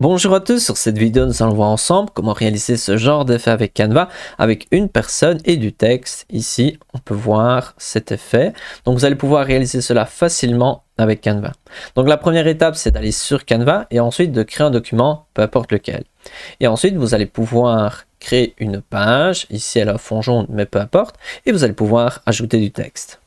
Bonjour à tous, sur cette vidéo nous allons voir ensemble comment réaliser ce genre d'effet avec Canva avec une personne et du texte. Ici on peut voir cet effet, donc vous allez pouvoir réaliser cela facilement avec Canva. Donc la première étape c'est d'aller sur Canva et ensuite de créer un document, peu importe lequel. Et ensuite vous allez pouvoir créer une page, ici elle a un fond jaune mais peu importe, et vous allez pouvoir ajouter du texte.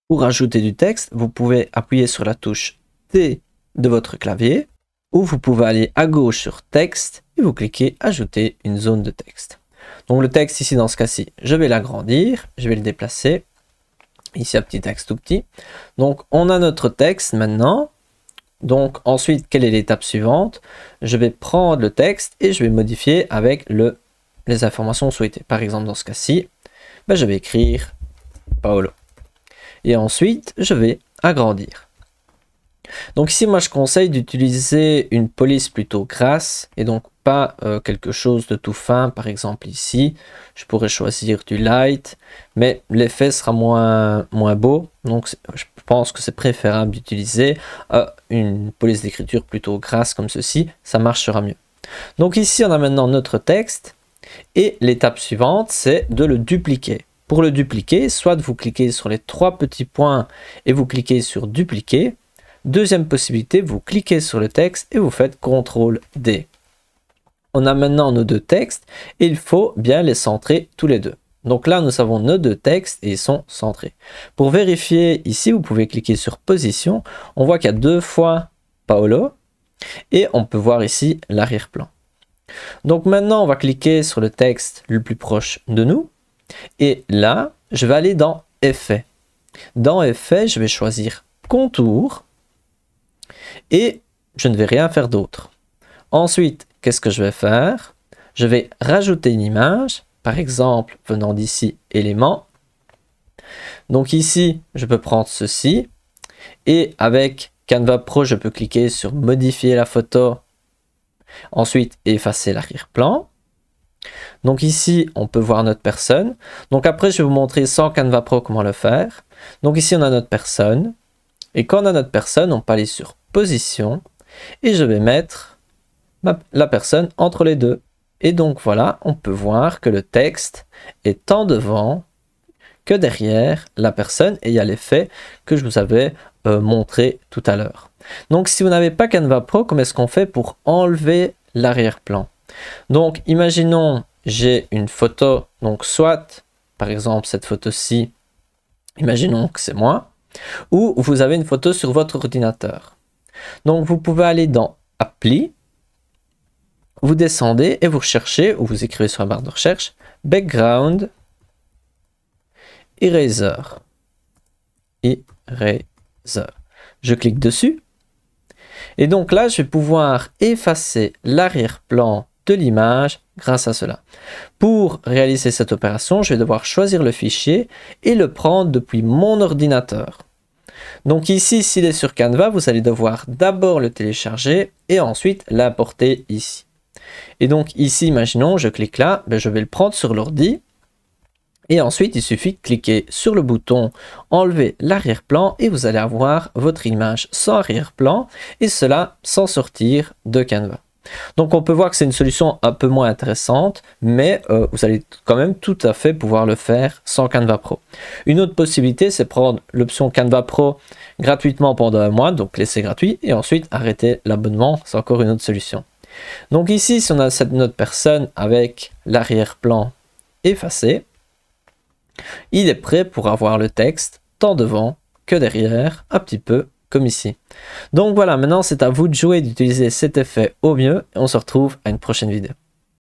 Pour ajouter du texte, vous pouvez appuyer sur la touche T de votre clavier, ou vous pouvez aller à gauche sur texte et vous cliquez ajouter une zone de texte. Donc le texte ici dans ce cas-ci, je vais l'agrandir, je vais le déplacer. Ici un petit texte tout petit. Donc on a notre texte maintenant. Donc ensuite, quelle est l'étape suivante? Je vais prendre le texte et je vais modifier avec les informations souhaitées. Par exemple dans ce cas-ci, je vais écrire Paolo. Et ensuite, je vais agrandir. Donc ici, moi, je conseille d'utiliser une police plutôt grasse et donc pas quelque chose de tout fin. Par exemple ici, je pourrais choisir du light, mais l'effet sera moins beau. Donc je pense que c'est préférable d'utiliser une police d'écriture plutôt grasse comme ceci. Ça marchera mieux. Donc ici, on a maintenant notre texte et l'étape suivante, c'est de le dupliquer. Pour le dupliquer, soit vous cliquez sur les trois petits points et vous cliquez sur dupliquer. Deuxième possibilité, vous cliquez sur le texte et vous faites CTRL-D. On a maintenant nos deux textes et il faut bien les centrer tous les deux. Donc là, nous avons nos deux textes et ils sont centrés. Pour vérifier, ici, vous pouvez cliquer sur Position. On voit qu'il y a deux fois Paolo et on peut voir ici l'arrière-plan. Donc maintenant, on va cliquer sur le texte le plus proche de nous. Et là, je vais aller dans Effet. Dans Effet, je vais choisir Contour. Et je ne vais rien faire d'autre. Ensuite, qu'est-ce que je vais faire? Je vais rajouter une image, par exemple, venant d'ici, élément. Donc ici, je peux prendre ceci. Et avec Canva Pro, je peux cliquer sur modifier la photo. Ensuite, effacer l'arrière-plan. Donc ici, on peut voir notre personne. Donc après, je vais vous montrer sans Canva Pro comment le faire. Donc ici, on a notre personne. Et quand on a notre personne, on peut aller sur Position et je vais mettre la personne entre les deux. Et donc voilà, on peut voir que le texte est tant devant que derrière la personne et il y a l'effet que je vous avais montré tout à l'heure. Donc si vous n'avez pas Canva Pro, comment est-ce qu'on fait pour enlever l'arrière-plan? Donc imaginons j'ai une photo, donc soit par exemple cette photo-ci, imaginons que c'est moi, ou vous avez une photo sur votre ordinateur. Donc vous pouvez aller dans Appli, vous descendez et vous recherchez, ou vous écrivez sur la barre de recherche, Background Eraser. Eraser. Je clique dessus. Et donc là, je vais pouvoir effacer l'arrière-plan de l'image grâce à cela. Pour réaliser cette opération, je vais devoir choisir le fichier et le prendre depuis mon ordinateur. Donc ici, s'il est sur Canva, vous allez devoir d'abord le télécharger et ensuite l'importer ici. Et donc ici, imaginons, je clique là, je vais le prendre sur l'ordi. Et ensuite, il suffit de cliquer sur le bouton enlever l'arrière-plan et vous allez avoir votre image sans arrière-plan et cela sans sortir de Canva. Donc on peut voir que c'est une solution un peu moins intéressante, mais vous allez quand même tout à fait pouvoir le faire sans Canva Pro. Une autre possibilité, c'est prendre l'option Canva Pro gratuitement pendant un mois, donc laisser gratuit, et ensuite arrêter l'abonnement, c'est encore une autre solution. Donc ici, si on a notre personne avec l'arrière-plan effacé, il est prêt pour avoir le texte tant devant que derrière, un petit peu comme ici. Donc voilà, maintenant c'est à vous de jouer et d'utiliser cet effet au mieux et on se retrouve à une prochaine vidéo.